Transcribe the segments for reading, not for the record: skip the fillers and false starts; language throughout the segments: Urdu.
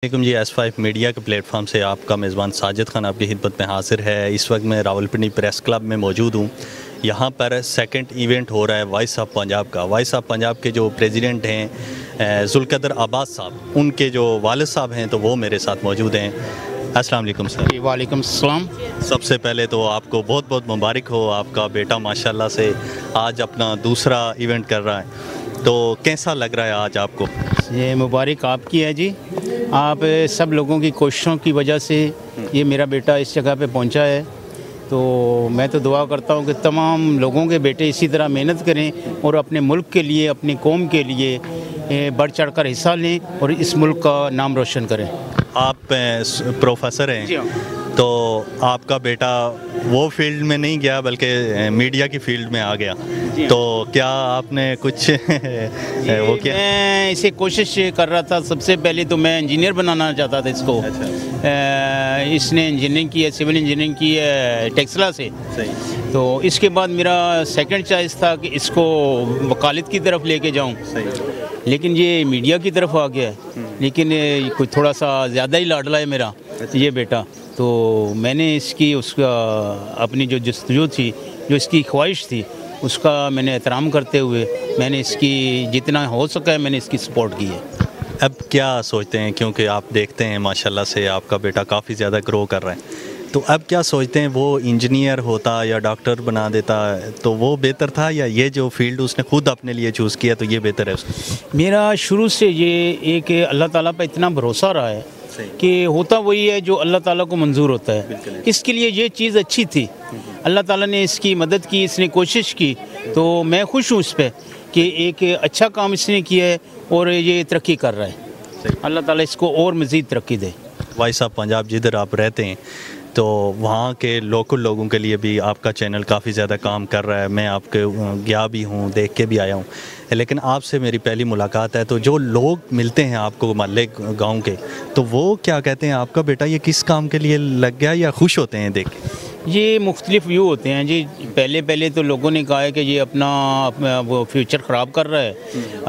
علیکم جی S5 میڈیا کے پلیٹ فارم سے آپ کا میزبان ساجد خان آپ کی خدمت میں حاضر ہے۔ اس وقت میں راولپنڈی پریس کلب میں موجود ہوں۔ یہاں پر سیکنڈ ایونٹ ہو رہا ہے وائس آف پنجاب کا۔ وائس آف پنجاب کے جو پریزیڈنٹ ہیں ذوالقدر عباس صاحب، ان کے جو والد صاحب ہیں تو وہ میرے ساتھ موجود ہیں۔ السلام علیکم سر۔ وعلیکم السلام۔ سب سے پہلے تو آپ کو بہت بہت مبارک ہو، آپ کا بیٹا ماشاءاللہ سے آج اپنا دوسرا ایونٹ کر رہا ہے، تو کیسا لگ رہا ہے آج آپ کو؟ یہ مبارک آپ کی ہے جی، آپ سب لوگوں کی کوششوں کی وجہ سے یہ میرا بیٹا اس جگہ پہ پہنچا ہے، تو میں تو دعا کرتا ہوں کہ تمام لوگوں کے بیٹے اسی طرح محنت کریں اور اپنے ملک کے لیے، اپنی قوم کے لیے بڑھ چڑھ کر حصہ لیں اور اس ملک کا نام روشن کریں۔ آپ پروفیسر ہیں جی ہاں۔ تو آپ کا بیٹا وہ فیلڈ میں نہیں گیا بلکہ میڈیا کی فیلڈ میں آ گیا، تو کیا آپ نے کچھ وہ کیا؟ میں اسے کوشش کر رہا تھا، سب سے پہلے تو میں انجینئر بنانا چاہتا تھا اس کو۔ اس نے انجینئرنگ کی ہے، سول انجینئرنگ کی ہے ٹیکسلا سے، تو اس کے بعد میرا سیکنڈ چوائس تھا کہ اس کو وکالت کی طرف لے کے جاؤں، لیکن یہ میڈیا کی طرف آ گیا ہے، لیکن کوئی تھوڑا سا زیادہ ہی لاڈلا ہے میرا یہ بیٹا، تو میں نے اس کا اپنی جو جستجو تھی، جو اس کی خواہش تھی، اس کا میں نے احترام کرتے ہوئے میں نے اس کی جتنا ہو سکا ہے میں نے اس کی سپورٹ کی ہے۔ اب کیا سوچتے ہیں، کیونکہ آپ دیکھتے ہیں ماشاءاللہ سے آپ کا بیٹا کافی زیادہ گرو کر رہا ہے، تو اب کیا سوچتے ہیں وہ انجینئر ہوتا یا ڈاکٹر بنا دیتا تو وہ بہتر تھا، یا یہ جو فیلڈ اس نے خود اپنے لیے چوز کیا تو یہ بہتر ہے اس کو؟ میرا شروع سے یہ ایک اللہ تعالیٰ پہ اتنا بھروسہ رہا ہے کہ ہوتا وہی ہے جو اللہ تعالیٰ کو منظور ہوتا ہے۔ اس کے لیے یہ چیز اچھی تھی، اللہ تعالیٰ نے اس کی مدد کی، اس نے کوشش کی، تو میں خوش ہوں اس پہ کہ ایک اچھا کام اس نے کیا ہے اور یہ ترقی کر رہا ہے۔ اللہ تعالیٰ اس کو اور مزید ترقی دے۔ وائس آف پنجاب جدھر آپ رہتے ہیں تو وہاں کے لوکل لوگوں کے لیے بھی آپ کا چینل کافی زیادہ کام کر رہا ہے، میں آپ کے گیا بھی ہوں، دیکھ کے بھی آیا ہوں، لیکن آپ سے میری پہلی ملاقات ہے، تو جو لوگ ملتے ہیں آپ کو محلے گاؤں کے، تو وہ کیا کہتے ہیں آپ کا بیٹا یہ کس کام کے لیے لگ گیا، یا خوش ہوتے ہیں دیکھ کے؟ یہ مختلف ویو ہوتے ہیں جی۔ پہلے تو لوگوں نے کہا ہے کہ یہ اپنا وہ فیوچر خراب کر رہا ہے،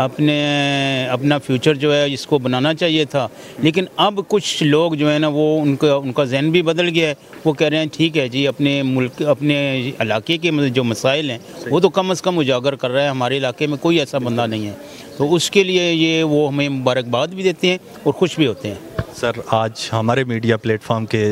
اپنا فیوچر جو ہے اس کو بنانا چاہیے تھا، لیکن اب کچھ لوگ جو ہے نا وہ ان کا ذہن بھی بدل گیا ہے، وہ کہہ رہے ہیں ٹھیک ہے جی، اپنے ملک، اپنے علاقے کے جو مسائل ہیں وہ تو کم از کم اجاگر کر رہا ہے، ہمارے علاقے میں کوئی ایسا بندہ نہیں ہے، تو اس کے لیے وہ ہمیں مبارکباد بھی دیتے ہیں اور خوش بھی ہوتے ہیں۔ سر آج ہمارے میڈیا پلیٹ فارم کے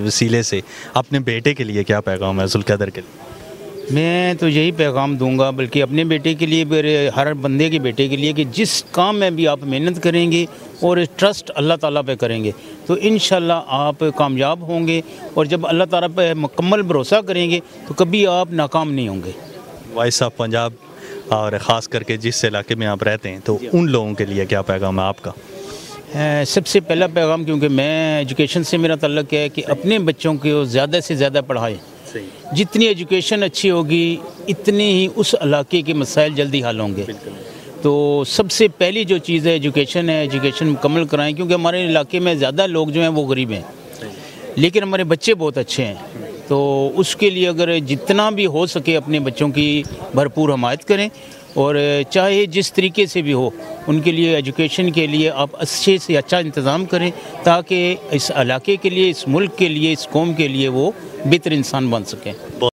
وسیلے سے اپنے بیٹے کے لیے کیا پیغام ہے ذوالقدر کے لیے؟ میں تو یہی پیغام دوں گا، بلکہ اپنے بیٹے کے لیے، ہر بندے کے بیٹے کے لیے، کہ جس کام میں بھی آپ محنت کریں گے اور ٹرسٹ اللہ تعالیٰ پہ کریں گے تو انشاءاللہ آپ کامیاب ہوں گے، اور جب اللہ تعالیٰ پہ مکمل بھروسہ کریں گے تو کبھی آپ ناکام نہیں ہوں گے۔ وائس آف پنجاب اور خاص کر کے جس علاقے میں آپ رہتے ہیں تو ان لوگوں کے لیے کیا پیغام ہے آپ کا؟ سب سے پہلا پیغام، کیونکہ میں ایجوکیشن سے میرا تعلق ہے، کہ اپنے بچوں کو زیادہ سے زیادہ پڑھائیں۔ جتنی ایجوکیشن اچھی ہوگی اتنے ہی اس علاقے کے مسائل جلدی حل ہوں گے، تو سب سے پہلی جو چیز ہے ایجوکیشن ہے، ایجوکیشن مکمل کرائیں، کیونکہ ہمارے علاقے میں زیادہ لوگ جو ہیں وہ غریب ہیں، لیکن ہمارے بچے بہت اچھے ہیں، تو اس کے لیے اگر جتنا بھی ہو سکے اپنے بچوں کی بھرپور حمایت کریں، اور چاہے جس طریقے سے بھی ہو ان کے لیے ایجوکیشن کے لیے آپ اچھے سے اچھا انتظام کریں، تاکہ اس علاقے کے لیے، اس ملک کے لیے، اس قوم کے لیے وہ بہتر انسان بن سکیں۔